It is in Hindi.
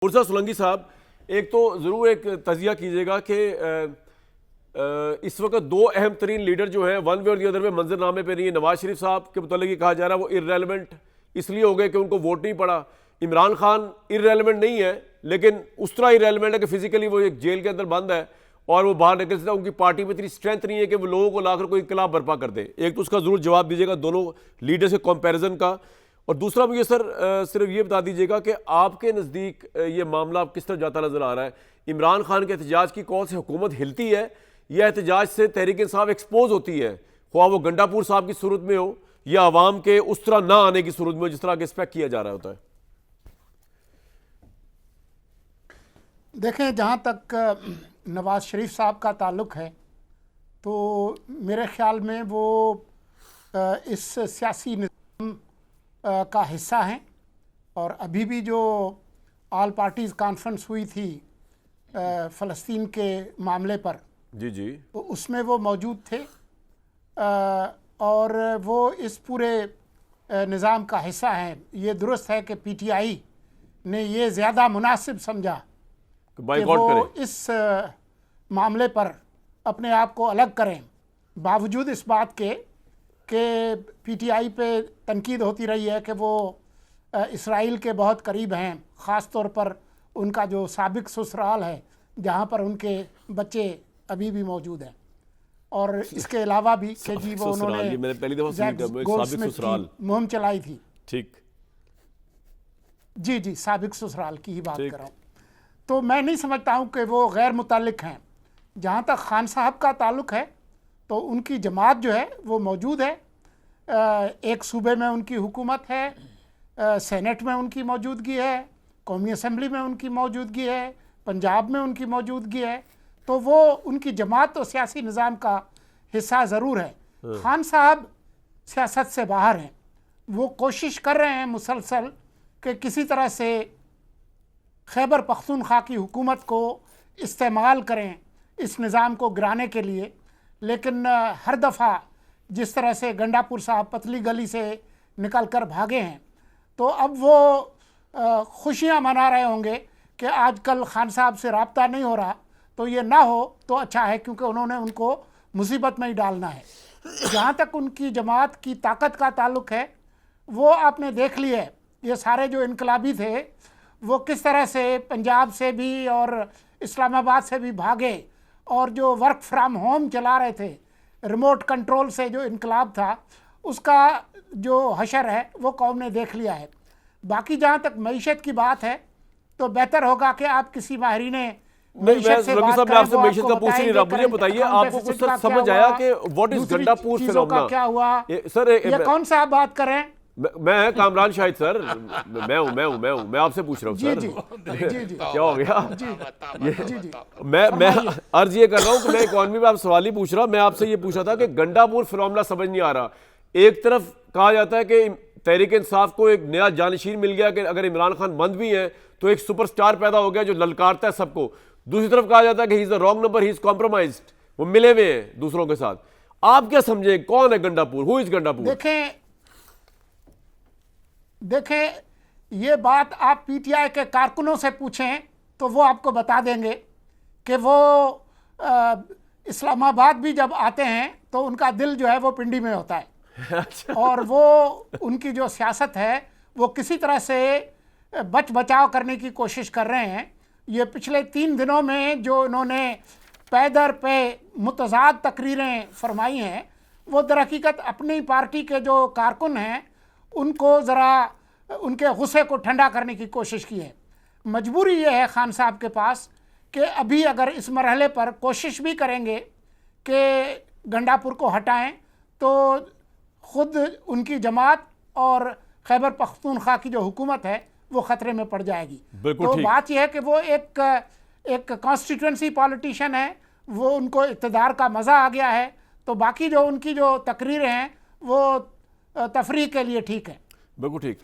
मुर्जा सोलंकी साहब, एक तो ज़रूर एक तजिया कीजिएगा कि इस वक्त दो अहम तरीन लीडर जो हैं वन वे और दी अदर वे मंजरनामे पे नहीं है। नवाज शरीफ साहब के मुतालिक कहा जा रहा है वो इररेलेवेंट इसलिए हो गए कि उनको वोट नहीं पड़ा। इमरान खान इररेलेवेंट नहीं है, लेकिन उस तरह इररेलेवेंट है कि फिजिकली वो एक जेल के अंदर बंद है और वो बाहर निकल सकता है। उनकी पार्टी में इतनी स्ट्रेंथ नहीं है कि वो लोगों को लाकर कोई इनकलाब बर्पा कर दे। एक तो उसका ज़रूर जवाब दीजिएगा दोनों लीडर्स के कंपैरिजन का, और दूसरा मुझे सर सिर्फ ये बता दीजिएगा कि आपके नज़दीक ये मामला किस तरह जाता नजर आ रहा है। इमरान खान के एहतजाज की कॉल से हुकूमत हिलती है या एहतजाज से तहरीक इंसाफ एक्सपोज होती है, ख्वाह वो गंडापुर साहब की सूरत में हो या अवाम के उस तरह ना आने की सूरत में हो जिस तरह एक्सपेक्ट किया जा रहा होता है। देखें, जहाँ तक नवाज शरीफ साहब का ताल्लुक़ है तो मेरे ख्याल में वो इस सियासी निज़ाम का हिस्सा हैं, और अभी भी जो ऑल पार्टीज़ कॉन्फ्रेंस हुई थी फ़लस्तीन के मामले पर, जी तो उसमें वो मौजूद थे और वो इस पूरे निज़ाम का हिस्सा हैं। ये दुरुस्त है कि पीटीआई ने ये ज़्यादा मुनासिब समझा कि वो इस मामले पर अपने आप को अलग करें, बावजूद इस बात के कि पीटीआई पे तनकीद होती रही है कि वो इसराइल के बहुत करीब हैं, ख़ास तौर पर उनका जो साबिक ससुराल है जहाँ पर उनके बच्चे अभी भी मौजूद हैं, और इसके अलावा भी कि जी वो उन्होंने मुहिम चलाई थी। ठीक, जी साबिक ससुराल की ही बात कर रहा हूँ। तो मैं नहीं समझता हूँ कि वो गैर मुतालिक हैं। जहाँ तक खान साहब का ताल्लुक़ है तो उनकी जमात जो है वो मौजूद है, एक सूबे में उनकी हुकूमत है, सेनेट में उनकी मौजूदगी है, कौमी असम्बली में उनकी मौजूदगी है, पंजाब में उनकी मौजूदगी है, तो वो उनकी जमात तो सियासी निज़ाम का हिस्सा ज़रूर है। खान साहब सियासत से बाहर हैं, वो कोशिश कर रहे हैं मुसलसल कि किसी तरह से खैबर पख्तूनख्वा की हुकूमत को इस्तेमाल करें इस निज़ाम को गिराने के लिए, लेकिन हर दफ़ा जिस तरह से गंडापुर साहब पतली गली से निकल कर भागे हैं, तो अब वो खुशियाँ मना रहे होंगे कि आजकल खान साहब से रब्ता नहीं हो रहा, तो ये ना हो तो अच्छा है, क्योंकि उन्होंने उनको मुसीबत में ही डालना है। जहाँ तक उनकी जमात की ताकत का ताल्लुक़ है, वो आपने देख लिया है, ये सारे जो इनकलाबी थे वो किस तरह से पंजाब से भी और इस्लामाबाद से भी भागे, और जो वर्क फ्राम होम चला रहे थे, रिमोट कंट्रोल से जो इनकलाब था, उसका जो हशर है वो कौम ने देख लिया है। बाकी जहाँ तक मईशत की बात है तो बेहतर होगा कि आप किसी माहिरीन मईशत से बात करें। आपसे मईशत का पूछ नहीं रहा, मुझे बताइए आपको कुछ सर समझ आया कि व्हाट इज गंडापुर फिनोमेना क्या हुआ सर? ये कौन सा आप बात करें? मैं कामरान शाहिद सर, मैं आपसे पूछ रहा हूँ सर। जी क्या हो गया? मैं अर्ज ये कर रहा हूँ कि मैं इकॉनमी में आप सवाल ही पूछ रहा, मैं आपसे ये पूछ रहा था कि गंडापुर फिनोमेना समझ नहीं आ रहा। एक तरफ कहा जाता है कि तहरीक इंसाफ को एक नया जानशीन मिल गया कि अगर इमरान खान बंद भी है तो एक सुपरस्टार पैदा हो गया जो ललकारता है सबको। दूसरी तरफ कहा जाता है कि he is the wrong number, he is compromised, वो मिले हुए हैं दूसरों के साथ। आप क्या समझे, कौन है गंडापुर? Who is Gandapur? देखें, ये बात आप पीटीआई के कारकुनों से पूछें तो वो आपको बता देंगे कि वो इस्लामाबाद भी जब आते हैं तो उनका दिल जो है वो पिंडी में होता है। और वो उनकी जो सियासत है वो किसी तरह से बच बचाव करने की कोशिश कर रहे हैं। ये पिछले 3 दिनों में जो इन्होंने पैदर पे मुतज़ाद तकरीरें फरमाई हैं, वो दरहकीकत अपनी पार्टी के जो कारकुन हैं उनको ज़रा उनके गुस्से को ठंडा करने की कोशिश की है। मजबूरी ये है खान साहब के पास कि अभी अगर इस मरहले पर कोशिश भी करेंगे कि गंडापुर को हटाएं तो ख़ुद उनकी जमात और खैबर पख्तूनख्वा की जो हुकूमत है वो ख़तरे में पड़ जाएगी। तो बात यह है कि वो एक कॉन्स्टिट्यूंसी पॉलिटिशियन है, वो उनको इक़्तिदार का मज़ा आ गया है, तो बाकी जो उनकी जो तकरीरें हैं वो तफरीह के लिए ठीक है। बिल्कुल ठीक।